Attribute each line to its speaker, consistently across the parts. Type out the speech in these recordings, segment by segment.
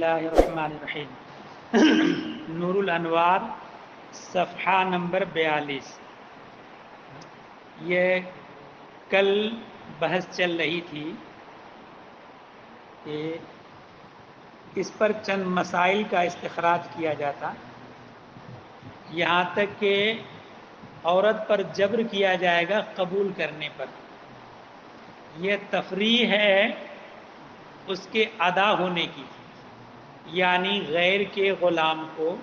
Speaker 1: اللہ الرحمن الرحیم۔ نور الانوار صفحہ نمبر 42۔ یہ کل بحث چل رہی تھی کہ اس پر چند مسائل کا استخراج کیا جاتا، یہاں تک کہ عورت پر جبر کیا جائے گا قبول کرنے پر۔ یہ تفریح ہے اس کے ادا ہونے کی، یعنی غیر کے غلام کو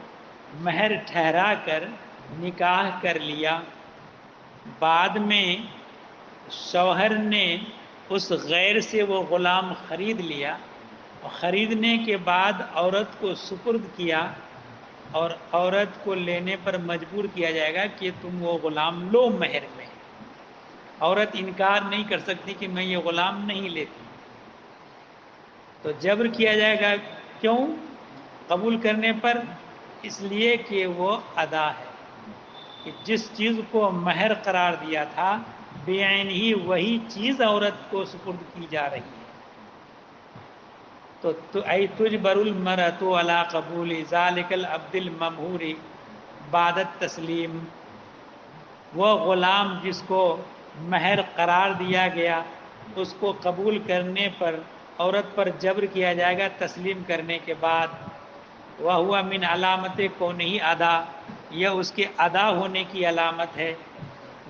Speaker 1: مہر ٹھہرا کر نکاح کر لیا، بعد میں شوہر نے اس غیر سے وہ غلام خرید لیا اور خریدنے کے بعد عورت کو سپرد کیا، اور عورت کو لینے پر مجبور کیا جائے گا کہ تم وہ غلام لو مہر میں۔ عورت انکار نہیں کر سکتی کہ میں یہ غلام نہیں لیتی، تو جبر کیا جائے گا۔ کیوں؟ قبول کرنے پر، اس لیے کہ وہ ادا ہے، کہ جس چیز کو مہر قرار دیا تھا بعین ہی وہی چیز عورت کو سپرد کی جا رہی ہے۔ تو ای تجبر المرأۃ علی قبول ذلک العبد الممہور بعد التسلیم، وہ غلام جس کو مہر قرار دیا گیا اس کو قبول کرنے پر عورت پر جبر کیا جائے گا تسلیم کرنے کے بعد۔ وہو من علامت کونہ ادا، یہ اس کے ادا ہونے کی علامت ہے۔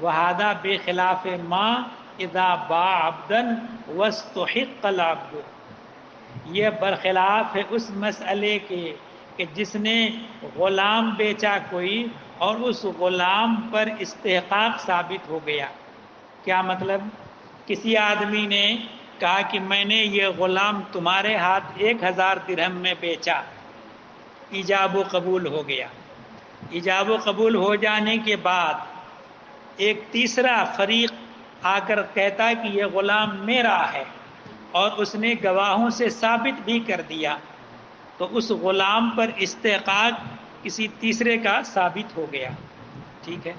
Speaker 1: وہذا بخلاف ما اذا باع عبدا واستحق العبد، یہ برخلاف ہے اس مسئلے کے کہ جس نے غلام بیچا کوئی اور اس غلام پر استحقاق ثابت ہو گیا۔ کیا مطلب؟ کسی آدمی نے کہا کہ میں نے یہ غلام تمہارے ہاتھ 1000 درہم میں بیچا، ایجاب و قبول ہو گیا۔ ایجاب و قبول ہو جانے کے بعد ایک تیسرا فریق آ کر کہتا ہے کہ یہ غلام میرا ہے، اور اس نے گواہوں سے ثابت بھی کر دیا، تو اس غلام پر استحقاق کسی تیسرے کا ثابت ہو گیا۔ ٹھیک ہے،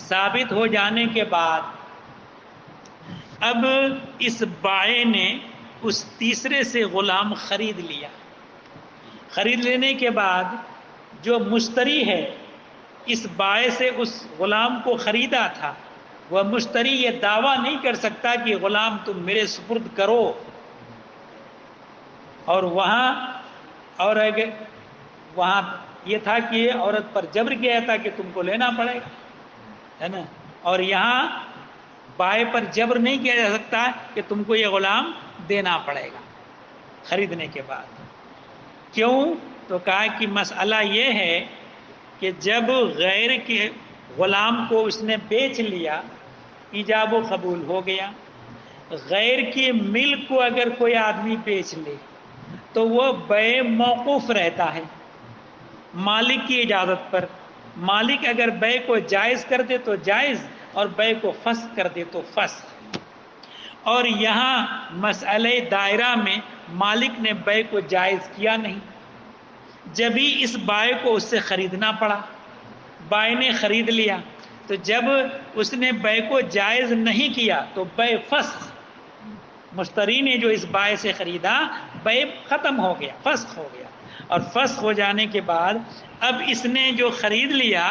Speaker 1: ثابت ہو جانے کے بعد اب اس بائع نے اس تیسرے سے غلام خرید لیا۔ خرید لینے کے بعد جو مشتری ہے اس بائع سے اس غلام کو خریدا تھا، وہ مشتری یہ دعویٰ نہیں کر سکتا کہ غلام تم میرے سپرد کرو، اور وہاں یہ تھا کہ عورت پر جبر کیا تھا کہ تم کو لینا پڑے گا، ہے نا، اور یہاں بائع پر جبر نہیں کیا جا سکتا کہ تم کو یہ غلام دینا پڑے گا خریدنے کے بعد۔ کیوں؟ تو کہا کہ مسئلہ یہ ہے کہ جب غیر کے غلام کو اس نے بیچ لیا، ایجاب و قبول ہو گیا۔ غیر کے ملک کو اگر کوئی آدمی بیچ لے تو وہ بیع موقوف رہتا ہے مالک کی اجازت پر۔ مالک اگر بیع کو جائز کر دے تو جائز، اور بیع کو فسخ کر دے تو فسخ۔ اور یہاں مسئلہ دائرہ میں مالک نے بیع کو جائز کیا نہیں، جبھی اس بائع کو اس سے خریدنا پڑا۔ بائع نے خرید لیا، تو جب اس نے بیع کو جائز نہیں کیا تو بیع فسخ، مشتری نے جو اس بائع سے خریدا بیع ختم ہو گیا، فسخ ہو گیا۔ اور فسخ ہو جانے کے بعد اب اس نے جو خرید لیا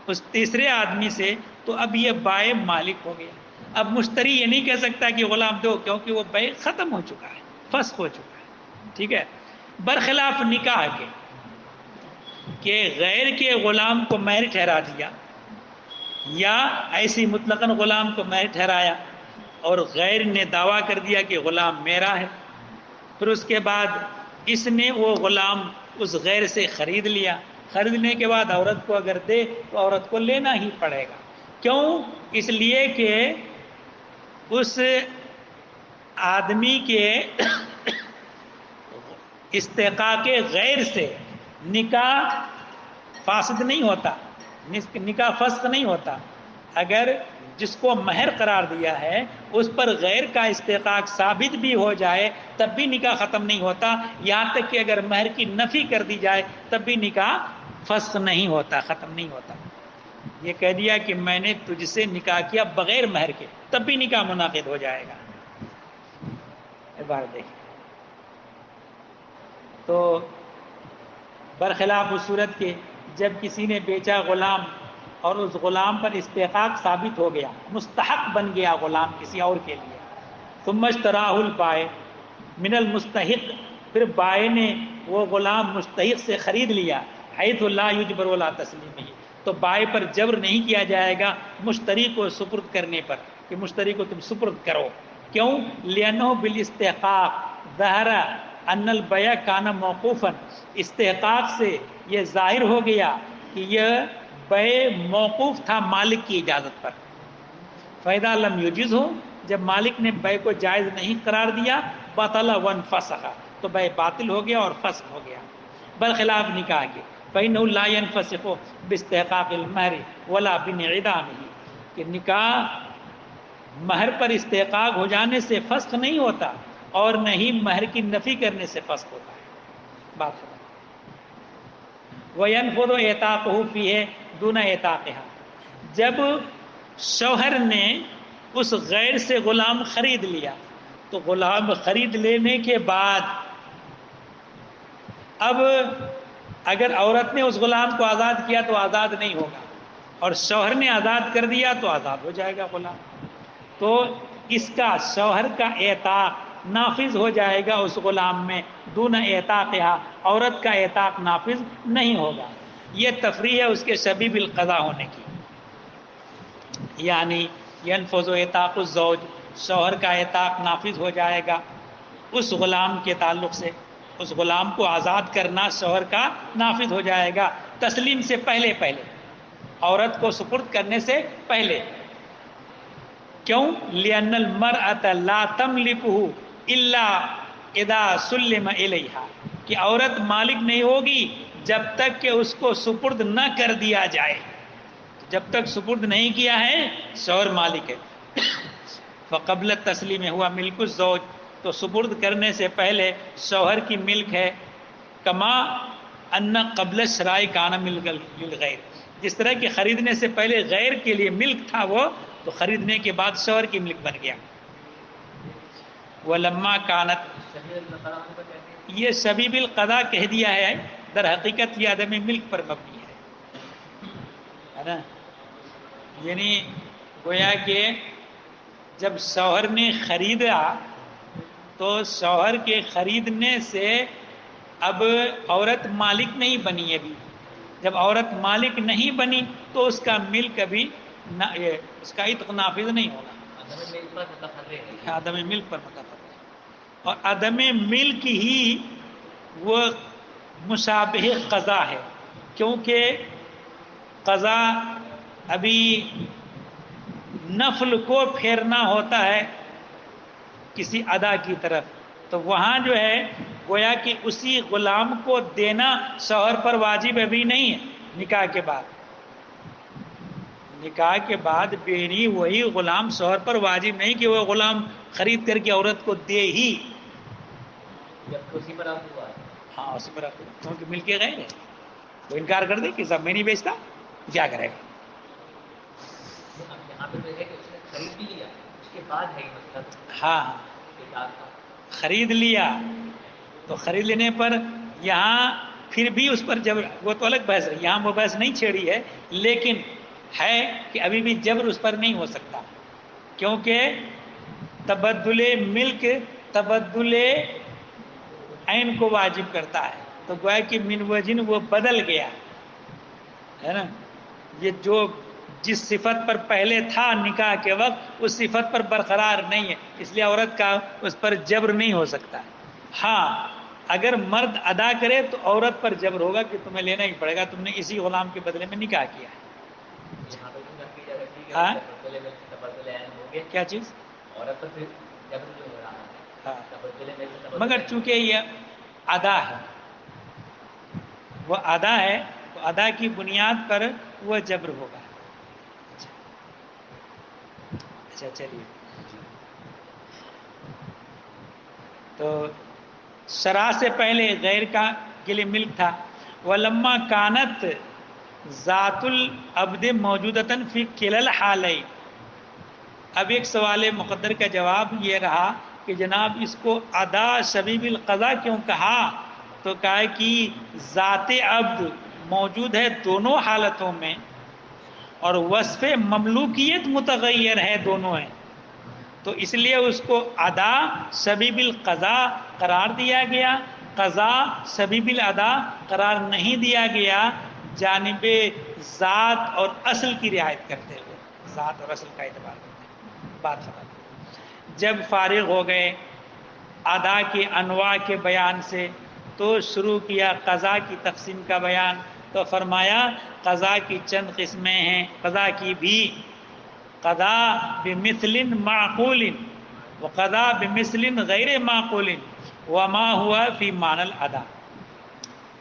Speaker 1: اس تیسرے آدمی سے، تو اب یہ بائع مالک ہو گیا۔ اب مشتری یہ نہیں کہہ سکتا کہ غلام دو، کیونکہ وہ بیع ختم ہو چکا ہے، فسخ ہو چکا ہے۔ ٹھیک ہے، برخلاف نکاح کے کہ غیر کے غلام کو مہر ٹھہرا دیا، یا ایسی مطلقاً غلام کو مہر ٹھہرایا اور غیر نے دعویٰ کر دیا کہ غلام میرا ہے، پھر اس کے بعد اس نے وہ غلام اس غیر سے خرید لیا۔ خریدنے کے بعد عورت کو اگر دے تو عورت کو لینا ہی پڑے گا۔ کیوں؟ اس لیے کہ اس آدمی کے استحقاق غیر سے نکاح فاسد نہیں ہوتا، نکاح فسخ نہیں ہوتا۔ اگر جس کو مہر قرار دیا ہے اس پر غیر کا استحقاق ثابت بھی ہو جائے تب بھی نکاح ختم نہیں ہوتا، یہاں تک کہ اگر مہر کی نفی کر دی جائے تب بھی نکاح فسخ نہیں ہوتا، ختم نہیں ہوتا۔ یہ کہہ دیا کہ میں نے تجھ سے نکاح کیا بغیر مہر کے، تب بھی نکاح منعقد ہو جائے گا۔ ایک بار دیکھیں، تو برخلاف اس صورت کے جب کسی نے بیچا غلام اور اس غلام پر استحقاق ثابت ہو گیا، مستحق بن گیا غلام کسی اور کے لیے، ثم اشتراہ البائع من المستحق، پھر بائع نے وہ غلام مستحق سے خرید لیا، حیث لا یجبر ولا تسلیم، تو بائع پر جبر نہیں کیا جائے گا مشتری کو سپرد کرنے پر، کہ مشتری کو تم سپرد کرو. کیوں؟ لأنه بالاستحقاق ظہر ان البیع کان موقوفا، استحقاق سے یہ ظاہر ہو گیا کہ یہ بیع موقوف تھا مالک کی اجازت پر. فَإِذَا لَمْ يُجِزْهُ، جب مالک نے بیع کو جائز نہیں قرار دیا، بطل وانفسخ، تو بیع باطل ہو گیا اور فسخ ہو گیا. برخلاف نکاح کے فإنه لا ينفسخ باستحقاق المہر ولا بانعدامه، کہ نکاح مہر پر استحقاق ہو جانے سے فسخ نہیں ہوتا اور نہ ہی مہر کی نفی کرنے سے فسخ ہوتا ہے. بات وَيَنْفُذُ اعتاقه فِيهِ دُونَ اعتاقها، جب شوہر نے اس غیر سے غلام خرید لیا تو غلام خرید لینے کے بعد اب اگر عورت نے اس غلام کو آزاد کیا تو آزاد نہیں ہوگا، اور شوہر نے آزاد کر دیا تو آزاد ہو جائے گا غلام. تو اس کا شوہر کا اعتاق نافذ ہو جائے گا اس غلام میں، دون اعتاقہا، عورت کا اعتاق نافذ نہیں ہوگا. یہ تفریح ہے اس کے شبیب القضاء ہونے کی، یعنی ینفذ اعتاق الزوج، شوہر کا اعتاق نافذ ہو جائے گا اس غلام کے تعلق سے، اس غلام کو آزاد کرنا شوہر کا نافذ ہو جائے گا تسلیم سے پہلے، عورت کو سپرد کرنے سے پہلے. کیوں؟ لأن المرأة لا تملكه الا اذا سلم الیها، کہ عورت مالک نہیں ہوگی جب تک کہ اس کو سپرد نہ کر دیا جائے. جب تک سپرد نہیں کیا ہے شوہر مالک ہے. فقبل التسلیم ہوا ملک الزوج، تو سپرد کرنے سے پہلے شوہر کی ملک ہے. کما ان قبل الشراء کان ملک للغیر، جس طرح کہ خریدنے سے پہلے غیر کے لیے ملک تھا وہ، تو خریدنے کے بعد شوہر کی ملک بن گیا. ولما کانت، یہ شبیب القضاء کہہ دیا ہے، در حقیقت یہ عدم ملک پر مبنی ہے نا. یعنی گویا کہ جب شوہر نے خریدا تو شوہر کے خریدنے سے اب عورت مالک نہیں بنی. ابھی جب عورت مالک نہیں بنی تو اس کا ملک ابھی اس کا عتق نافذ نہیں ہوگا. عدم ملک پر متفق ہے، اور عدم ملک ہی وہ مشابہ قضا ہے، کیونکہ قضا ابھی نفل کو پھیرنا ہوتا ہے کسی ادا کی طرف، تو وہاں جو ہے گویا کہ اسی غلام کو دینا شوہر پر واجب ابھی نہیں ہے. نکاح کے بعد، نکاح کے بعد بینی وہی غلام شوہر پر واجب نہیں کہ وہ غلام خرید کر کے عورت کو دے ہی.
Speaker 2: اسی پر آپ ہوا،
Speaker 1: ہاں اسی پر آپ، کیونکہ مل کے گئے وہ انکار کر دے کہ سب میں نہیں بیچتا، کیا کرے گا.
Speaker 2: یہاں پہ تو ہے کہ اس نے خرید بھی لیا، اس کے بعد ہے مطلب
Speaker 1: ہاں خرید لیا، تو خرید لینے پر یہاں پھر بھی اس پر جبر، وہ تو الگ بحث ہے، یہاں وہ بحث نہیں چھیڑی ہے، لیکن ہے کہ ابھی بھی جبر اس پر نہیں ہو سکتا، کیونکہ تبدل ملک تبدل عین کو واجب کرتا ہے. تو گویا کہ من وجن وہ بدل گیا ہے نا. یہ جو جس صفت پر پہلے تھا نکاح کے وقت اس صفت پر برقرار نہیں ہے، اس لیے عورت کا اس پر جبر نہیں ہو سکتا. ہاں اگر مرد ادا کرے تو عورت پر جبر ہوگا کہ تمہیں لینا ہی پڑے گا، تم نے اسی غلام کے بدلے میں نکاح کیا ہے.
Speaker 2: یہاں پہ جو کی جا رہی ہے
Speaker 1: ہاں
Speaker 2: تبدل عین ہو گیا،
Speaker 1: کیا چیز؟
Speaker 2: عورت پر پھر جبر جو ہو رہا ہے
Speaker 1: ہاں
Speaker 2: تبدل میں سے تبدل
Speaker 1: مگر چونکہ یہ ادا ہے، وہ ادا ہے تو ادا کی بنیاد پر وہ جبر ہوگا. اچھا چلیے، تو شرع سے پہلے غیر کا کے لیے ملک تھا. ولما کانت ذات العبد موجودتاً فی کلا الحالین. اب ایک سوال مقدر کا جواب یہ رہا کہ جناب اس کو ادا شبیب القضاء کیوں کہا؟ تو تو کہا کہ ذات عبد موجود ہے دونوں حالتوں میں، اور وصف مملوکیت متغیر ہے، دونوں ہیں، تو اس لیے اس کو ادا سبیب القضاء قرار دیا گیا، قضا سبیب الادا قرار نہیں دیا گیا، جانب ذات اور اصل کی رعایت کرتے ہوئے، ذات اور اصل کا اعتبار کرتے ہوئے بات ختم۔ جب فارغ ہو گئے ادا کے انواع کے بیان سے تو شروع کیا قضا کی تقسیم کا بیان، تو فرمایا قضا کی چند قسمیں ہیں، قضا کی بھی، قضا بمثل معقول وقضا بمثل غیر معقول وما ہوا فی معنی الادا۔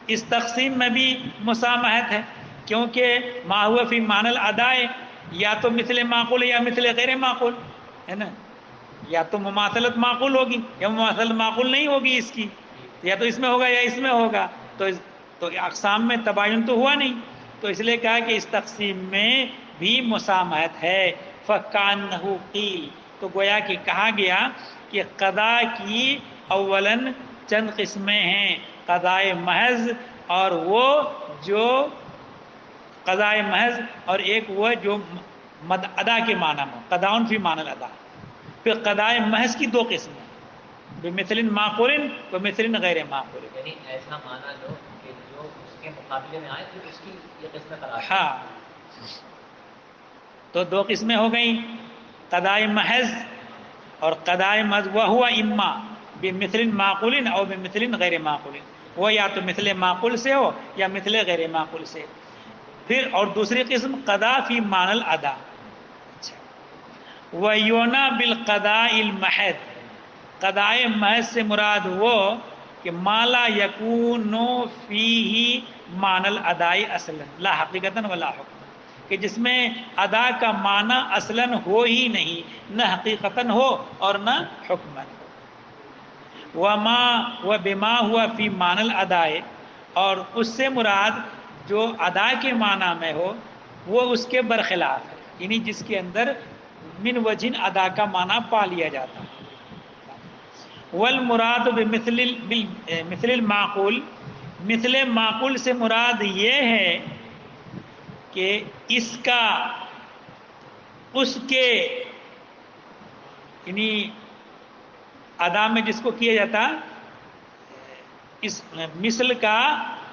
Speaker 1: اس تقسیم میں بھی مسامحت ہے، کیونکہ ما ہوا فی معنی الادا یا تو مثل معقول یا مثل غیر معقول ہے نا، یا تو مماثلت معقول ہوگی یا مماثلت معقول نہیں ہوگی، اس کی یا تو اس میں ہوگا یا اس میں ہوگا، تو اقسام میں تباین تو ہوا نہیں، تو اس لیے کہا کہ اس تقسیم میں بھی مسامحت ہے۔ فَكَأَنَّهُ قِيلَ، تو گویا کہ کہا گیا کہ قضا کی اولاً چند قسمیں ہیں، قضائے محض اور وہ جو قضائے محض، اور ایک وہ جو ادا کے معنی میں، قضاء فی معنی الادا۔ پھر قضائے محض کی دو قسمیں، بمثل معقول و مثل غیر معقول۔
Speaker 2: یعنی ایسا مانا لو کہ جو اس کے مقابلے میں آئے پھر اس کی یہ قسمیں قرار دیں۔
Speaker 1: ہاں، تو دو قسمیں ہو گئیں، قضائے محض اور قضائے محض، وہو اما بمثل معقول او بمثل غیر معقول، وہ یا تو مثل معقول سے ہو یا مثل غیر معقول سے۔ پھر اور دوسری قسم قضا فی معنی الادا، وَيُوْنَا بِالْقَضَاءِ الْمَحْضِ، قضائے محض سے مراد وہ کہ ما لا یکون فیہ معنی الاداء اصلا لا حقیقتا ولا حکما، کہ جس میں ادا کا معنی اصلاً ہو ہی نہیں، نہ حقیقتاً ہو اور نہ حکماً۔ وما و بما ہوا فی معنی الاداء، اور اس سے مراد جو ادا کے معنی میں ہو وہ اس کے برخلاف ہے، یعنی جس کے اندر من وجہ ادا کا معنی پا لیا جاتا ہے۔ والمراد مثل المعقول، مثل معقول سے مراد یہ ہے کہ اس کا اس کے یعنی ادا میں جس کو کیا جاتا اس مثل کا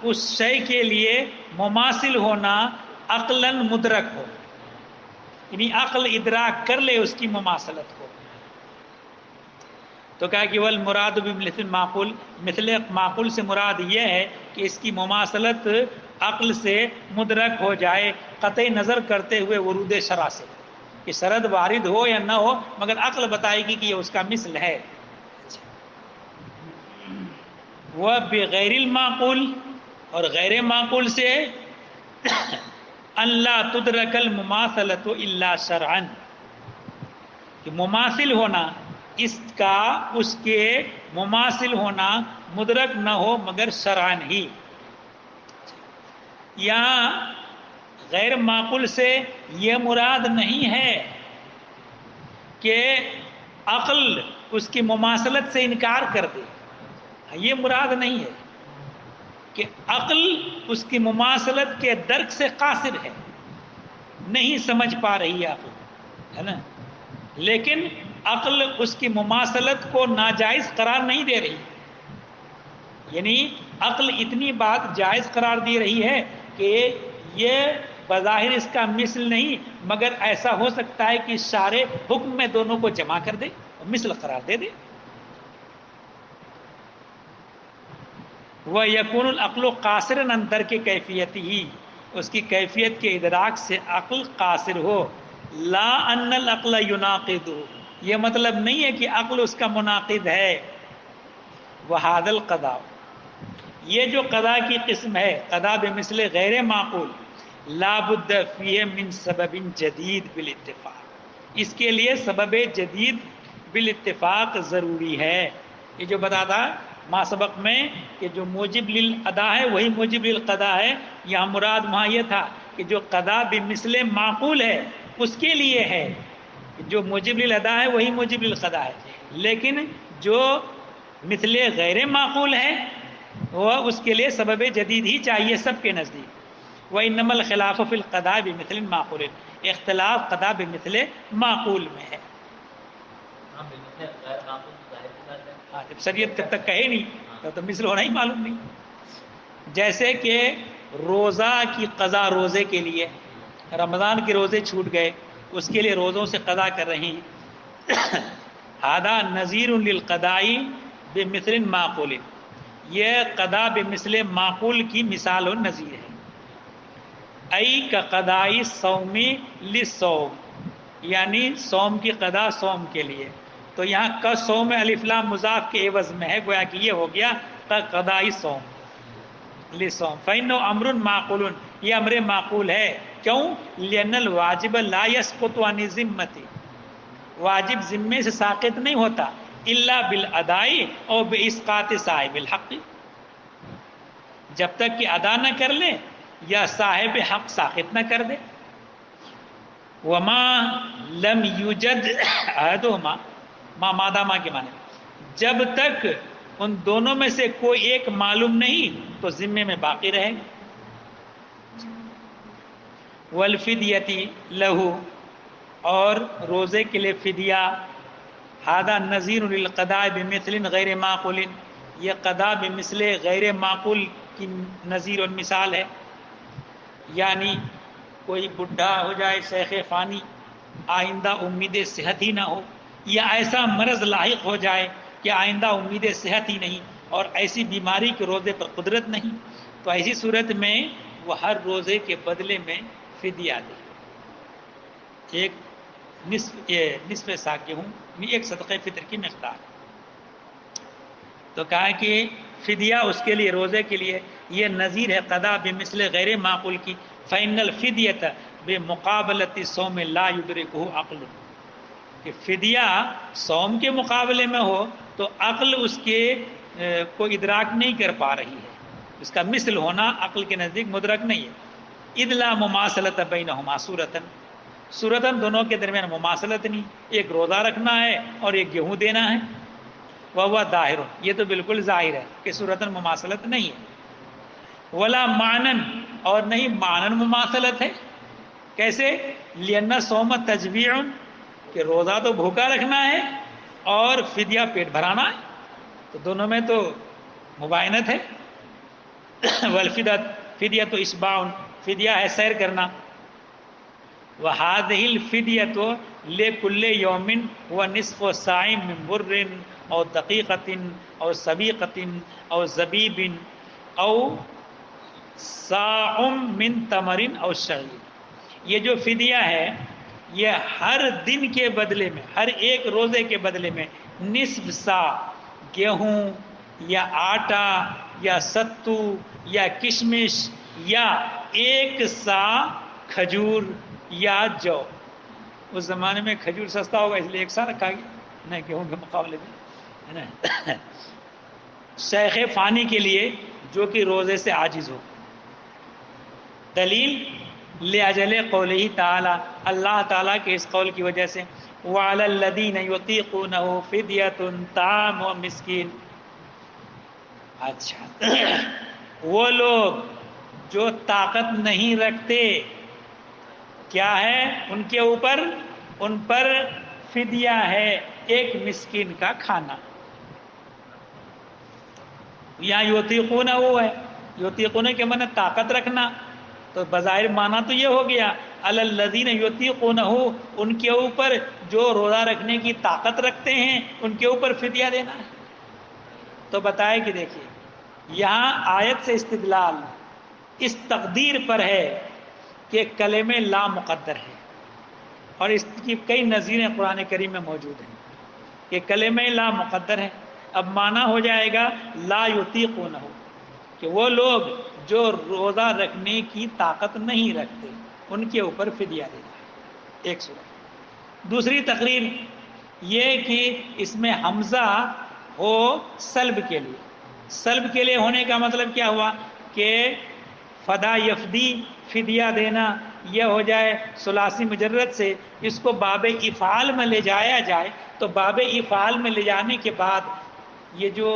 Speaker 1: اس شے کے لیے مماثل ہونا عقلاً مدرک ہو، یعنی عقل ادراک کر لے اس کی مماثلت کو۔ تو کہا کہ والمراد بمثل معقول، مثل معقول سے مراد یہ ہے کہ اس کی مماثلت عقل سے مدرک ہو جائے، قطع نظر کرتے ہوئے ورود شرع سے، کہ شرط وارد ہو یا نہ ہو مگر عقل بتائے گی کہ یہ اس کا مثل ہے۔ وہ بغیر المعقول، اور غیر معقول سے اللہ تدرک المماثلۃ الا شرعا، کہ مماثل ہونا اس کا اس کے مماثل ہونا مدرک نہ ہو مگر شرعاً ہی۔ یہاں غیر معقول سے یہ مراد نہیں ہے کہ عقل اس کی مماثلت سے انکار کر دے، یہ مراد نہیں ہے کہ عقل اس کی مماثلت کے درک سے قاصر ہے، نہیں سمجھ پا رہی ہے عقل، ہے نا، لیکن عقل اس کی مماثلت کو ناجائز قرار نہیں دے رہی، یعنی عقل اتنی بات جائز قرار دے رہی ہے کہ یہ بظاہر اس کا مثل نہیں مگر ایسا ہو سکتا ہے کہ شارع حکم میں دونوں کو جمع کر دے اور مثل قرار دے دے۔ وَيَكُونُ الْعَقْلُ قَاصِرًا عَنْ دَرْكِ كَيْفِيَتِهِ، اس کی کیفیت کے ادراک سے عقل قاصر ہو، لا ان العقل يناقض، یہ مطلب نہیں ہے کہ عقل اس کا مناقض ہے۔ وَهَذَا الْقَضَاءُ، یہ جو قضا کی قسم ہے، قضا بمثل غیر معقول، لا بد فیہ من سبب جدید بالاتفاق، اس کے لیے سبب جدید بالاتفاق ضروری ہے۔ یہ جو بتاتا ما سبق میں کہ جو موجب للادا ہے وہی موجب للقضا ہے، یہاں مراد وہاں یہ تھا کہ جو قضا بمثل معقول ہے اس کے لیے ہے، جو موجب للادا ہے وہی موجب للقضا ہے، لیکن جو مثل غیر معقول ہے وہ اس کے لیے سبب جدید ہی چاہیے سب کے نزدیک. وَإِنَّمَا الْخِلَافُ فِي الْقَضَاءِ بِمِثْلٍ مَعْقُولٍ، اختلاف قضا بمثل معقول میں ہے.
Speaker 2: ہاں بالکل غیر معقول تو ظاہر سی بات ہے.
Speaker 1: ہاں، جب شریعت جب تک کہے نہیں تو مثل ہونا ہی معلوم نہیں. جیسے کہ روزہ کی قضا روزے کے لیے، رمضان کے روزے چھوٹ گئے، اس کے لیے روزوں سے قضا کر رہی ہیں. ہادہ نذیر للقضاء بمثل معقول، یہ قضا بمثل معقول کی مثال و نظیر ہے. ای کا قضائی صومی للصوم، یعنی صوم کی قضا صوم کے لیے. تو یہاں کا صوم الف لام مضاف کے عوض میں ہے، گویا کہ یہ ہو گیا کا قضائی صوم للصوم. فإنه امر معقول، یہ امر معقول ہے. کیوں؟ لأن الواجب لا يسقط عن الذمة، واجب ذمے سے ساقط نہیں ہوتا الا بالادائی اور باسقاط صاحب الحق، جب تک کہ ادا نہ کر لے یا صاحب حق ساقط نہ کر دے. وما لم یوجد احدہما، ما مادہ ما کے معنی، جب تک ان دونوں میں سے کوئی ایک معلوم نہیں تو ذمے میں باقی رہے گا. والفدیتی لہو، اور روزے کے لیے فدیہ. ہادہ نذیر للقضاء بمثل غیر معقول، یہ قضا بمثل غیر معقول کی نظیر اور مثال ہے. یعنی کوئی بڈھا ہو جائے شیخ فانی، آئندہ امید صحت ہی نہ ہو، یا ایسا مرض لاحق ہو جائے کہ آئندہ امید صحت ہی نہیں، اور ایسی بیماری کے روزے پر قدرت نہیں، تو ایسی صورت میں وہ ہر روزے کے بدلے میں فدیہ دے. ایک نصف سا گیہوں، ایک صدقہ فطر کی مقدار. تو کہا کہ فدیہ اس کے لیے روزے کے لیے یہ نظیر ہے قضا بمثل غیر معقول کی. فإن الفدیۃ بمقابلۃ الصوم لا یدرکہ عقل، کہ فدیہ صوم کے مقابلے میں ہو تو عقل اس کے کو ادراک نہیں کر پا رہی ہے، اس کا مثل ہونا عقل کے نزدیک مدرک نہیں ہے. اذ لا مماثلۃ بینہما صورتاً دونوں کے درمیان مماثلت نہیں، ایک روزہ رکھنا ہے اور ایک گیہوں دینا ہے. وہو ظاہر، یہ تو بالکل ظاہر ہے کہ صورتاً مماثلت نہیں ہے. ولا معنن، اور نہیں معنن مماثلت ہے. کیسے؟ لأن صوم تجویع، کہ روزہ تو بھوکا رکھنا ہے اور فدیہ پیٹ بھرانا ہے، تو دونوں میں تو مباینت ہے. والفدیہ تو اشباع، فدیہ ہے سیر کرنا. وهذه الفدیۃ لکل یوم ونصف صاع من بر او دقیقۃ او سبیقۃ او زبیب او صاع من تمر او شعیر. یہ جو فدیہ ہے یہ ہر دن کے بدلے میں، ہر ایک روزے کے بدلے میں نصف سا گیہوں یا آٹا یا ستو یا کشمش یا ایک سا کھجور یا جو. اس زمانے میں کھجور سستا ہوگا اس لیے ایک سا رکھا گیا نہیں گیہوں کے مقابلے میں، ہے نا. شیخ فانی کے لیے جو کہ روزے سے عاجز ہو. دلیل لأجل قولہ تعالی، اللہ تعالیٰ کے اس قول کی وجہ سے وعلی الذین یطیقونہ فدیۃ طعام مسکین. اچھا، وہ لوگ جو طاقت نہیں رکھتے، کیا ہے ان کے اوپر؟ ان پر فدیہ ہے ایک مسکین کا کھانا. یہاں یطیقون وہ ہے، یطیقون کے معنی طاقت رکھنا، تو بظاہر معنی تو یہ ہو گیا علی الذین یطیقونہ، ان کے اوپر جو روزہ رکھنے کی طاقت رکھتے ہیں ان کے اوپر فدیہ دینا ہے. تو بتائے کہ دیکھیے یہاں آیت سے استدلال اس تقدیر پر ہے کہ کلمہ لا مقدر ہے، اور اس کی کئی نظیریں قرآن کریم میں موجود ہیں کہ کلمہ لا مقدر ہے. اب معنی ہو جائے گا لا یطیقونہ، کہ وہ لوگ جو روزہ رکھنے کی طاقت نہیں رکھتے ان کے اوپر فدیہ دینا ہے. ایک صورت. دوسری تقریر یہ کہ اس میں حمزہ ہو سلب کے لیے. سلب کے لیے ہونے کا مطلب کیا ہوا کہ فدا یفدی، فدیہ دینا، یہ ہو جائے ثلاثی مجرد سے، اس کو باب افعال میں لے جایا جائے تو باب افعال میں لے جانے کے بعد یہ جو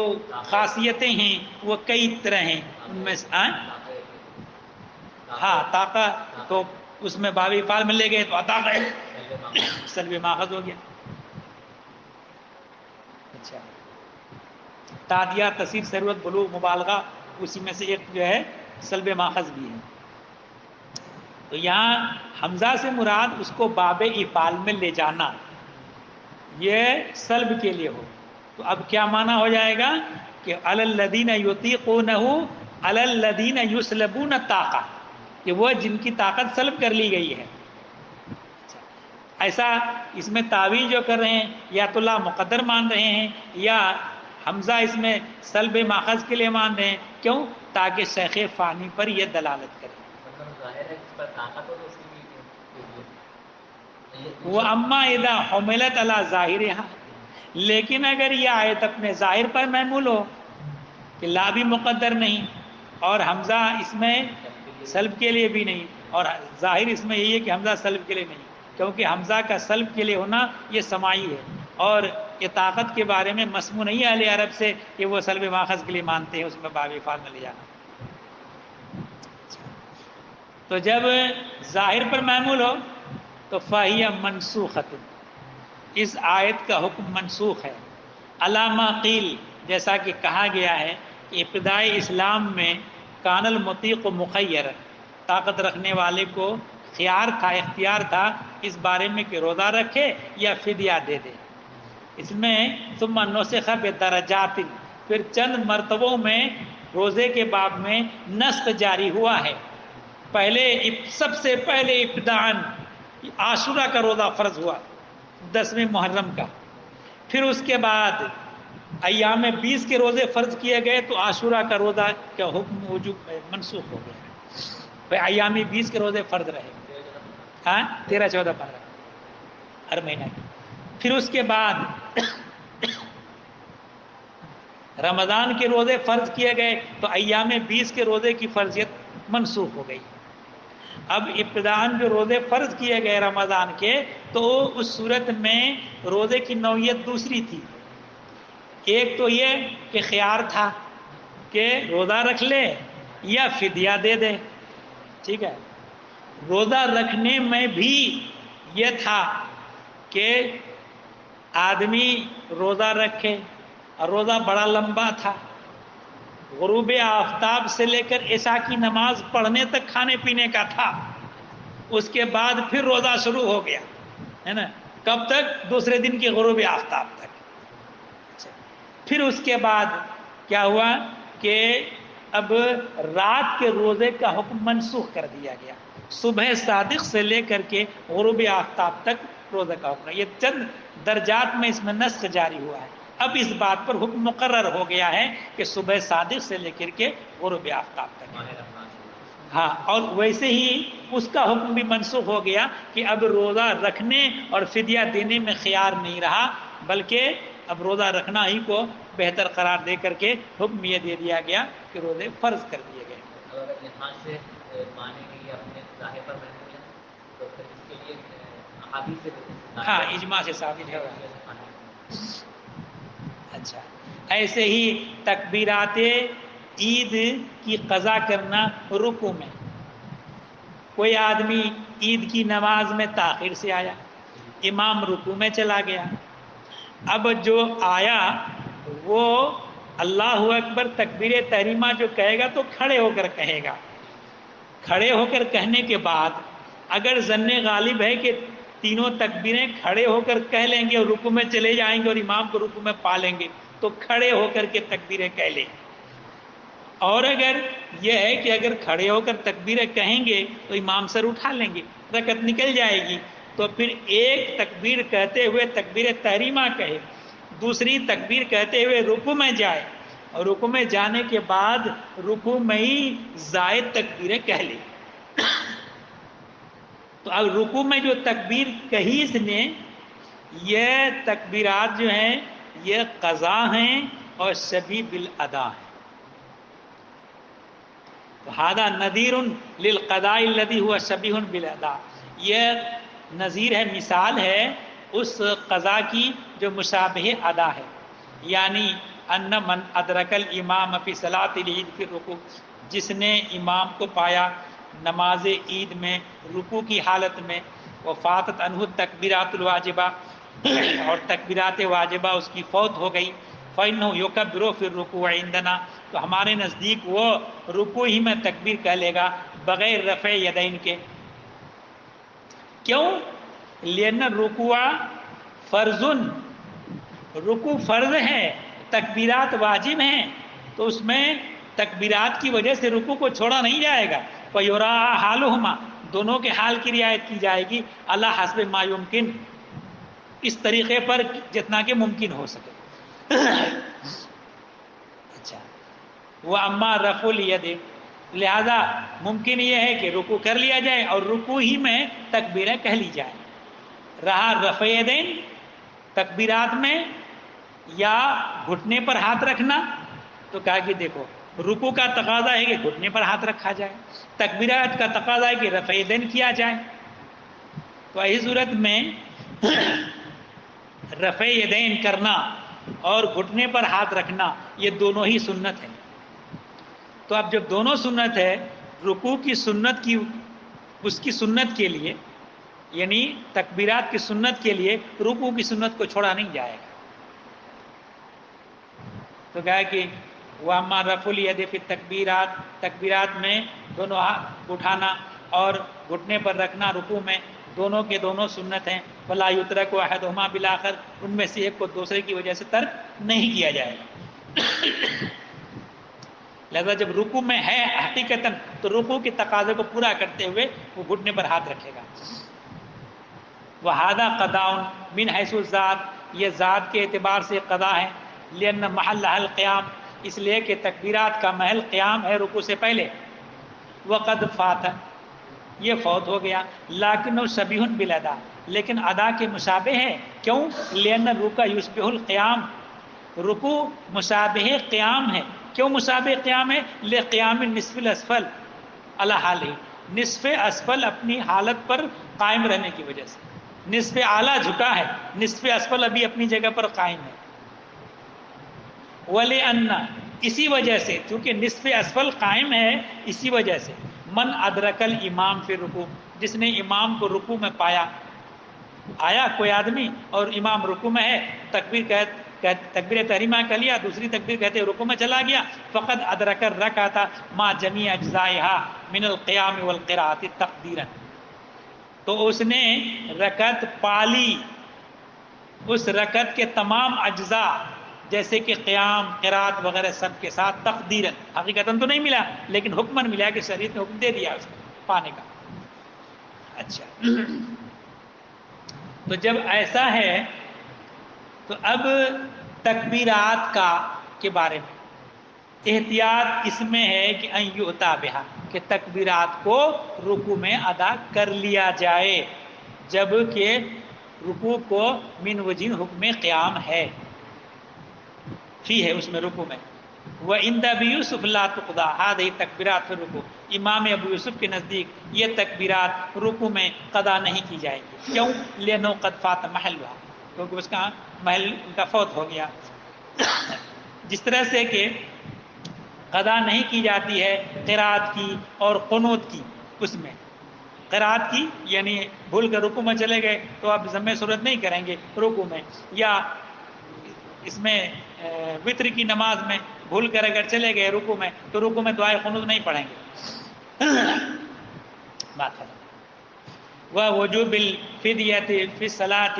Speaker 1: خاصیتیں ہیں وہ کئی طرح ہیں، ان میں سے ہاں طاقت تو اس میں باب افعال میں لے گئے تو عطا ہے، سلب ماخذ ہو گیا. اچھا تادیہ تصیر ضرورت بلوغ مبالغہ اسی میں سے ایک جو ہے سلب ماخذ بھی ہے. تو یہاں حمزہ سے مراد اس کو باب افعال میں لے جانا، یہ سلب کے لیے ہو. تو اب کیا معنی ہو جائے گا کہ علی الذین یطیقونہ علی الذین یسلبون الطاقہ، کہ وہ جن کی طاقت سلب کر لی گئی ہے. ایسا اس میں تعویل جو کر رہے ہیں یا تو لا مقدر مان رہے ہیں یا حمزہ اس میں سلب ماخذ کے لیے مان رہے ہیں. کیوں؟ تاکہ شیخ فانی پر یہ دلالت کرے. وہ اما اذا حملت علی ظاہرہا، لیکن اگر یہ آیت اپنے ظاہر پر محمول ہو کہ لا بھی مقدر نہیں اور حمزہ اس میں سلب کے لیے بھی نہیں، اور ظاہر اس میں یہی ہے کہ حمزہ سلب کے لیے نہیں، کیونکہ حمزہ کا سلب کے لیے ہونا یہ سماعی ہے، اور یہ طاقت کے بارے میں مسموع نہیں ہے اہل عرب سے کہ وہ سلب ماخذ کے لیے مانتے ہیں، اس میں باب افعال میں لے جانا. تو جب ظاہر پر محمول ہو تو فہی منسوخۃ، اس آیت کا حکم منسوخ ہے. علامہ قیل، جیسا کہ کہا گیا ہے کہ ابتدائی اسلام میں کان المطیق مخیر، طاقت رکھنے والے کو خیار تھا، اختیار تھا اس بارے میں کہ روزہ رکھے یا فدیہ دے دے. اس میں ثم نسخ بدرجات، پھر چند مرتبوں میں روزے کے باب میں نسخ جاری ہوا ہے. پہلے سب سے پہلے ابتداءً عاشورہ کا روزہ فرض ہوا 10ویں محرم کا، پھر اس کے بعد ایام 20 کے روزے فرض کیے گئے تو عاشورہ کا روزہ کا حکم وجوب منسوخ ہو گیا. پھر ایام 20 کے روزے فرض رہے، ہاں 13 14 15 ہر مہینہ کی. پھر اس کے بعد رمضان کے روزے فرض کیے گئے تو ایام 20 کے روزے کی فرضیت منسوخ ہو گئی. اب ابتداءً جو روزے فرض کیے گئے رمضان کے تو اس صورت میں روزے کی نوعیت دوسری تھی. ایک تو یہ کہ خیار تھا کہ روزہ رکھ لے یا فدیہ دے دے، ٹھیک ہے. روزہ رکھنے میں بھی یہ تھا کہ آدمی روزہ رکھے، اور روزہ بڑا لمبا تھا، غروب آفتاب سے لے کر عشاء کی نماز پڑھنے تک کھانے پینے کا تھا. اس کے بعد پھر روزہ شروع ہو گیا ہے نا، کب تک؟ دوسرے دن کے غروب آفتاب تک. پھر اس کے بعد کیا ہوا کہ اب رات کے روزے کا حکم منسوخ کر دیا گیا، صبح صادق سے لے کر کے غروب آفتاب تک روزہ کا حکم. یہ چند درجات میں اس میں نسخ جاری ہوا ہے. اب اس بات پر حکم مقرر ہو گیا ہے کہ صبح صادق سے لے کر کے غروب آفتاب تک. ہاں، اور ویسے ہی اس کا حکم بھی منسوخ ہو گیا کہ اب روزہ رکھنے اور فدیہ دینے میں خیار نہیں رہا، بلکہ اب روزہ رکھنا ہی کو بہتر قرار دے کر کے حکم یہ دے دیا گیا کہ روزے فرض کر دیے گئے.
Speaker 2: اگر یہاں سے مانے گی یا اپنے ظاہر پر محمول ہے تو پھر اس کے لیے احادیث سے
Speaker 1: ہاں اجماع سے ثابت ہے. اچھا، ایسے ہی تکبیرات عید کی قضا کرنا رکوع میں. کوئی آدمی عید کی نماز میں تاخیر سے آیا، امام رکوع میں چلا گیا، اب جو آیا وہ اللہ اکبر تکبیر تحریمہ جو کہے گا تو کھڑے ہو کر کہے گا. کھڑے ہو کر کہنے کے بعد اگر ظن غالب ہے کہ تینوں تکبیریں کھڑے ہو کر کہہ لیں گے اور رکوع میں چلے جائیں گے اور امام کو رکوع میں پا لیں گے تو کھڑے ہو کر کے تکبیریں کہہ لیں. اور اگر یہ ہے کہ اگر کھڑے ہو کر تکبیریں کہیں گے تو امام سر اٹھا لیں گے، رکعت نکل جائے گی. تو پھر ایک تکبیر کہتے ہوئے تکبیر تحریمہ کہے، دوسری تکبیر کہتے ہوئے رکوع میں جائے، اور رکوع میں جانے کے بعد رکوع میں ہی زائد تکبیریں کہہ لیں. تو اب رکوع میں جو تکبیر کہی اس نے، یہ تکبیرات جو ہیں یہ قضا ہیں اور شبیہ بالادا ہیں. ہذا نذیر للقضاء الذي هو شبیہ بالادا، یہ نظیر ہے، مثال ہے اس قضا کی جو مشابہ ادا ہے. یعنی ان من ادرک الامام فی صلاۃ العید فی الرکوع، جس نے امام کو پایا نماز عید میں رکوع کی حالت میں، وفاتت عنہ تکبیرات الواجبہ، اور تکبیرات واجبہ اس کی فوت ہو گئی، فإنه یکبر فی الرکوع عندنا، تو ہمارے نزدیک وہ رکوع ہی میں تکبیر کہہ لے گا بغیر رفع یدین کے۔ کیوں؟ لأن الرکوع فرض، رکوع فرض ہے، تکبیرات واجب ہیں، تو اس میں تکبیرات کی وجہ سے رکوع کو چھوڑا نہیں جائے گا۔ فَيُرَاعَى حَالُهُمَا، دونوں کے حال کی رعایت کی جائے گی، عَلَى حَسْبِ مَا يُمْكِنُ، اس طریقے پر جتنا کہ ممکن ہو سکے۔ اچھا، وَأَمَّا رَفْعُ الْيَدِ، لہذا ممکن یہ ہے کہ رکوع کر لیا جائے اور رکوع ہی میں تکبیریں کہہ لی جائیں۔ رہا رفع یدین تکبیرات میں یا گھٹنے پر ہاتھ رکھنا، تو کہا کہ دیکھو رکوع کا تقاضا ہے کہ گھٹنے پر ہاتھ رکھا جائے، تکبیرات کا تقاضا ہے کہ رفع یدین کیا جائے، تو اس صورت میں رفع یدین کرنا اور گھٹنے پر ہاتھ رکھنا یہ دونوں ہی سنت ہیں۔ تو اب جب دونوں سنت ہے، رکوع کی سنت کی اس کی سنت کے لیے، یعنی تکبیرات کی سنت کے لیے رکوع کی سنت کو چھوڑا نہیں جائے گا۔ تو کہا کہ وَأَمَّا رَفْعُ الْيَدِ فِي التَّكْبِيرَاتِ، تکبیرات میں دونوں ہاتھ اٹھانا اور گھٹنے پر رکھنا رکوع میں، دونوں کے دونوں سنت ہیں۔ وَلَا يُتْرَكُ أَحَدُهُمَا بِالْآخَرِ، ان میں سے ایک کو دوسرے کی وجہ سے ترک نہیں کیا جائے گا۔ لہذا جب رکوع میں ہے حقیقتاً تو رکوع کے تقاضے کو پورا کرتے ہوئے وہ گھٹنے پر ہاتھ رکھے گا۔ وَهَذَا قَضَاءٌ مِنْ حَيْثُ الذَّاتِ، یہ ذات کے اعتبار سے قضا ہے، لأن محلها القیام، اس لیے کہ تکبیرات کا محل قیام ہے رکوع سے پہلے۔ وقد فات، یہ فوت ہو گیا، لیکن شبیہ بالادا، لیکن ادا کے مشابہ ہے۔ کیوں؟ لأن الرکوع یشبہ القیام، رکوع مشابہ قیام ہے۔ کیوں مشابہ قیام ہے؟ لقیام النصف الاسفل علی حالہ، نصف اسفل اپنی حالت پر قائم رہنے کی وجہ سے، نصف اعلیٰ جھکا ہے، نصف اسفل ابھی اپنی جگہ پر قائم ہے۔ وَلِأَنَّ، اسی وجہ سے، چونکہ نصف اسفل قائم ہے، اسی وجہ سے من ادرک الامام فی الرکوع، جس نے امام کو رکوع میں پایا، آیا کوئی آدمی اور امام رکوع میں ہے، تکبیر تحریمہ کہہ لیا، دوسری تکبیر کہتے رکوع میں چلا گیا، فقد ادرک الرکعۃ مع جمیع اجزائها من القیام والقراءۃ تقدیرا، تو اس نے رکعت پالی، اس رکعت کے تمام اجزاء جیسے کہ قیام، قرات وغیرہ سب کے ساتھ، تقدیرا، حقیقتاً تو نہیں ملا لیکن حکماً ملا کہ شریعت نے حکم دے دیا اس کو پانے کا۔ اچھا، تو جب ایسا ہے تو اب تکبیرات کے بارے میں احتیاط اس میں ہے کہ ان یؤتی بہا، کہ تکبیرات کو رکوع میں ادا کر لیا جائے، جب کہ رکوع کو من وجہ حکم قیام ہے، فی ہے اس میں رکوع میں۔ وعند ابی یوسف لا تقضی هذه تکبیرات فی الرکوع، امام ابو یوسف کے نزدیک یہ تکبیرات رکوع میں قضا نہیں کی جائے گی۔ کیوں؟ لأنه قد فات محلها، کیونکہ اس کا محل ان کا فوت ہو گیا۔ جس طرح سے کہ قضا نہیں کی جاتی ہے قرات کی اور قنوت کی، اس میں قرات کی یعنی بھول کر رکوع میں چلے گئے تو آپ ضم صورت نہیں کریں گے رکوع میں، یا اس میں وتر کی نماز میں بھول کر اگر چلے گئے رکوع میں تو رکوع میں دعائے قنوت نہیں پڑھیں گے۔ بات ختم۔ ووجوب الفدیۃ فی الصلاۃ،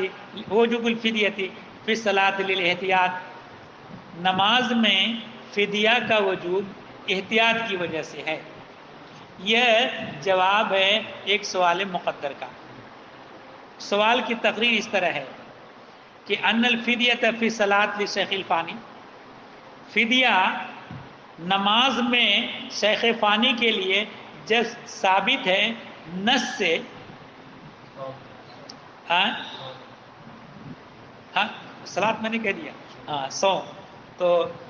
Speaker 1: وجوب الفدیۃ فی الصلاۃ للاحتیاط، نماز میں فدیہ کا وجوب احتیاط کی وجہ سے ہے۔ یہ جواب ہے ایک سوال مقدر کا۔ سوال کی تقریر اس طرح ہے کہ ان الفدیۃ فی الصلاۃ لشیخ الفانی، فدیہ نماز میں شیخ فانی کے لیے جب ثابت ہے نص سے، صلاۃ میں نے کہہ دیا، صوم، تو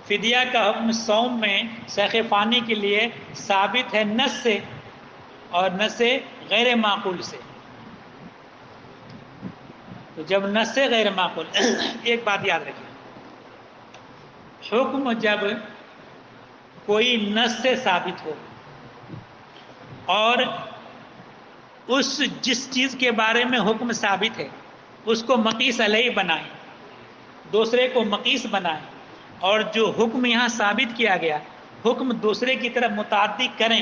Speaker 1: فدیہ کا حکم صوم میں شیخ فانی کے لیے ثابت ہے نص سے، اور نص غیر معقول سے۔ تو جب نص غیر معقول، ایک بات یاد رکھیے، حکم جب کوئی نص سے ثابت ہو اور اس جس چیز کے بارے میں حکم ثابت ہے اس کو مقیس علیہ بنائیں، دوسرے کو مقیس بنائیں، اور جو حکم یہاں ثابت کیا گیا حکم دوسرے کی طرف متعدی کریں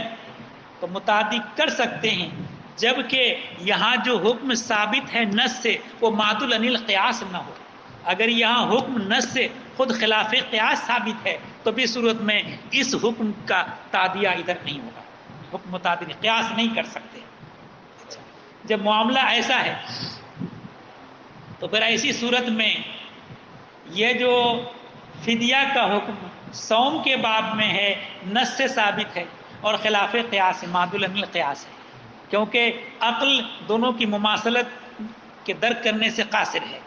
Speaker 1: تو متعدی کر سکتے ہیں، جبکہ یہاں جو حکم ثابت ہے نص سے وہ معدول عن القیاس نہ ہو۔ اگر یہاں حکم نص سے خود خلاف قیاس ثابت ہے تو بھی صورت میں اس حکم کا تعدیہ ادھر نہیں ہوگا، حکم متعدی قیاس نہیں کر سکتے۔ جب معاملہ ایسا ہے تو پھر ایسی صورت میں یہ جو فدیہ کا حکم صوم کے باب میں ہے نص سے ثابت ہے اور خلاف قیاس ہے، معدول عن القیاس ہے، کیونکہ عقل دونوں کی مماثلت کے درک کرنے سے قاصر ہے۔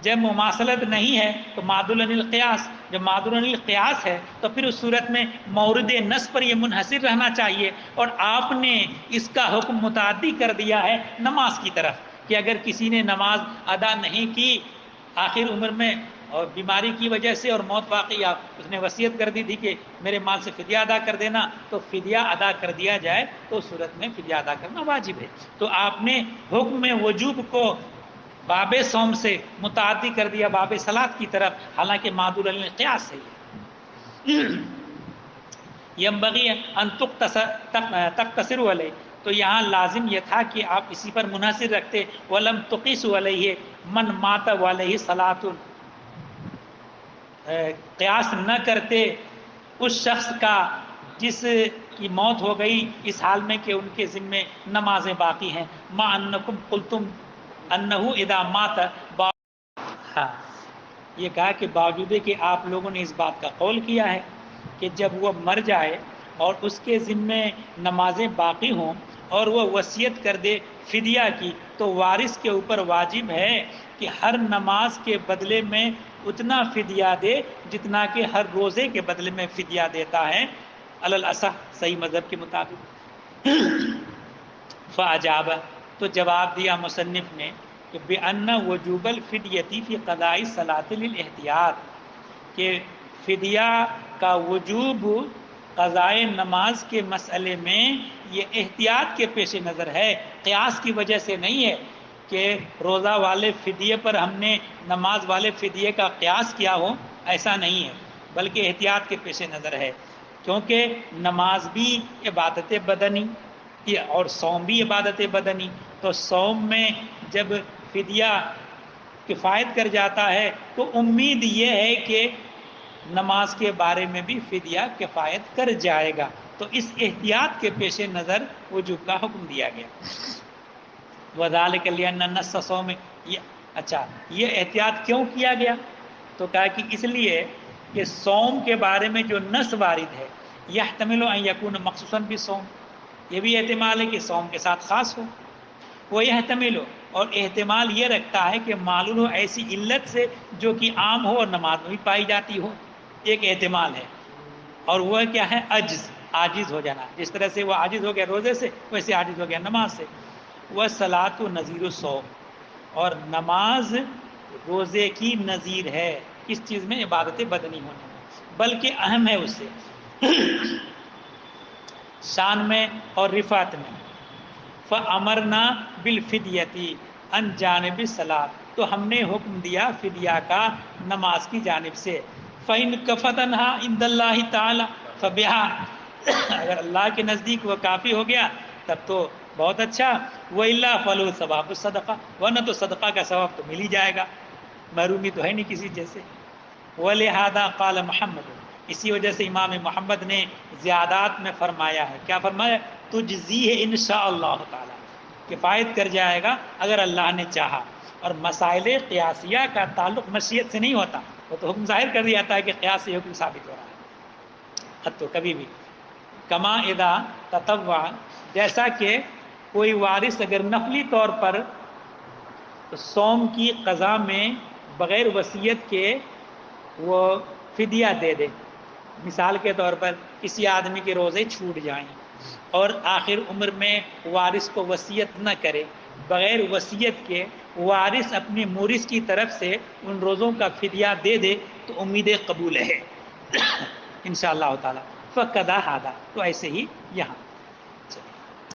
Speaker 1: جب مماثلت نہیں ہے تو معدول عن القیاس، جب معدول عن القیاس ہے تو پھر اس صورت میں مورد نص پر یہ منحصر رہنا چاہیے، اور آپ نے اس کا حکم متعدی کر دیا ہے نماز کی طرف کہ اگر کسی نے نماز ادا نہیں کی آخر عمر میں اور بیماری کی وجہ سے اور موت واقعی اس نے وصیت کر دی تھی کہ میرے مال سے فدیہ ادا کر دینا، تو فدیہ ادا کر دیا جائے تو اس صورت میں فدیہ ادا کرنا واجب ہے۔ تو آپ نے حکم وجوب کو باب صوم سے متعدی کر دیا باب صلاۃ کی طرف، حالانکہ معدول عن القیاس سے ینبغی ان تقتصر علیہ، تو یہاں لازم یہ تھا کہ آپ اسی پر منحصر رکھتے، ولم تقیسوا علیہ من مات وعلیہ صلاۃ، قیاس نہ کرتے اس شخص کا جس کی موت ہو گئی اس حال میں کہ ان کے ذمے نمازیں باقی ہیں، ما انکم قلتم انہ اذا مات، ہاں یہ کہا کہ باوجود کہ آپ لوگوں نے اس بات کا قول کیا ہے کہ جب وہ مر جائے اور اس کے ذمے نمازیں باقی ہوں اور وہ وصیت کر دے فدیہ کی، تو وارث کے اوپر واجب ہے کہ ہر نماز کے بدلے میں اتنا فدیہ دے جتنا کہ ہر روزے کے بدلے میں فدیہ دیتا ہے، علی الاصح صحیح مذہب کے مطابق۔ فاجاب، تو جواب دیا مصنف نے کہ بأن وجوب الفدیتی فی قضاء الصلاۃ للاحتیاط، کہ فدیہ کا وجوب قضائے نماز کے مسئلے میں یہ احتیاط کے پیش نظر ہے، قیاس کی وجہ سے نہیں ہے کہ روزہ والے فدیے پر ہم نے نماز والے فدیے کا قیاس کیا ہو، ایسا نہیں ہے، بلکہ احتیاط کے پیش نظر ہے، کیونکہ نماز بھی عبادت بدنی اور صوم بھی عبادت بدنی، تو صوم میں جب فدیہ کفایت کر جاتا ہے تو امید یہ ہے کہ نماز کے بارے میں بھی فدیہ کفایت کر جائے گا، تو اس احتیاط کے پیش نظر وجوب کا حکم دیا گیا۔ وذالک لأن النص صوم، اچھا یہ احتیاط کیوں کیا گیا؟ تو کہا کہ اس لیے کہ صوم کے بارے میں جو نص وارد ہے یحتمل ان یکون مخصوصا بالصوم، یہ بھی احتمال ہے کہ صوم کے ساتھ خاص ہو، وہ یحتمل، اور احتمال یہ رکھتا ہے کہ معلول ہو ایسی علت سے جو کہ عام ہو اور نماز میں بھی پائی جاتی ہو، ایک احتمال ہے، اور وہ کیا ہے؟ عاجز ہو جانا، جس طرح سے وہ عاجز ہو گیا روزے سے ویسے عاجز ہو گیا نماز سے۔ والصلاۃ نظیر الصوم، اور نماز روزے کی نظیر ہے، کس چیز میں؟ عبادت بدنی ہونے میں، بلکہ اہم ہے اس سے شان میں اور رفعت میں۔ فَأَمَرْنَا بِالْفِدْيَةِ عَنْ جانب الصلاۃ، تو ہم نے حکم دیا فدیہ کا نماز کی جانب سے۔ فَإِنْ كَفَتَنْهَا عِنْدَ اللَّهِ تَعَالَى فَبِهَا، اگر اللہ کے نزدیک وہ کافی ہو گیا تب تو بہت اچھا، وَإِلَّا فَلَهُ ثَوَابُ الصَّدَقَةِ، ورنہ تو صدقہ کا ثواب تو مل ہی جائے گا، محرومی تو ہے نہیں کسی جیسے۔ وَلِهَذَا قَالَ محمد، اسی وجہ سے امام محمد نے زیادات میں فرمایا ہے، کیا فرمایا؟ تجزیہ انشاءاللہ تعالی، کفایت کر جائے گا اگر اللہ نے چاہا۔ اور مسائل قیاسیہ کا تعلق مشیت سے نہیں ہوتا، وہ تو حکم ظاہر کر دیا جاتا ہے کہ قیاس سے حکم ثابت ہو رہا ہے، حد تو کبھی بھی کما اذا تطوع، جیسا کہ کوئی وارث اگر نفلی طور پر صوم کی قضا میں بغیر وصیت کے وہ فدیہ دے دے، مثال کے طور پر کسی آدمی کے روزے چھوٹ جائیں اور آخر عمر میں وارث کو وصیت نہ کرے، بغیر وصیت کے وارث اپنے مورث کی طرف سے ان روزوں کا فدیہ دے دے تو امید قبول ہے، انشاءاللہ تعالی. فقدا ہادا، تو ایسے ہی یہاں